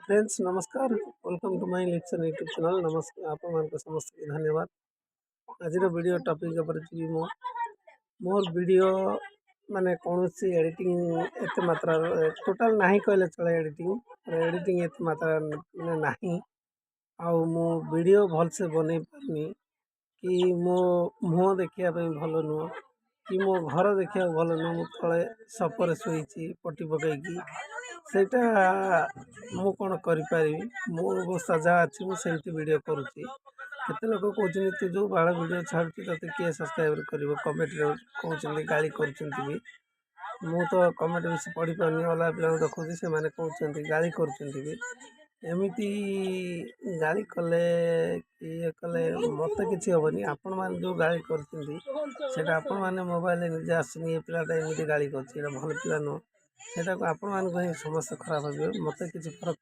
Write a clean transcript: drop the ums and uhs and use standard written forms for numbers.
Friends नमस्कार welcome to my lecture YouTube channel नमस्कार आप समस्त धन्यवाद। आज वीडियो टॉपिक पर जी मोर वीडियो माने कौन सी एडिटिंग एत मात्रा टोटाल नहीं कहले चले एडिटिंग एत मात्रा माने नहीं आउ मो वीडियो भल से बनै पारनी कि मो मुह देखिया भल नुह कि मो घर देखा भल नुह मु तले सपर शोची पटी पकईकी सेटा मु कौन करी मो अवस्था जहाँ अच्छी मुझे वीडियो करुच्ची केते लोक कहते तू जो बाल वीडियो छाड़ू ते किए सब्सक्राइब कर कमेंट कहते गाड़ी कर मु तो कमेंट बेसी पढ़ी पारनी अल्लाह पिला देखुची से मैंने कहते गाड़ी करमती गाड़ी कले ये कले मत कि हेनी आपण मैंने जो गाड़ी कर आपण मैंने मोबाइल निजे आसनी ये पिलाटा एमती गाड़ी कर भल पिला नुह सेटा आपण मान समस्त खराब भाव मत कि फरक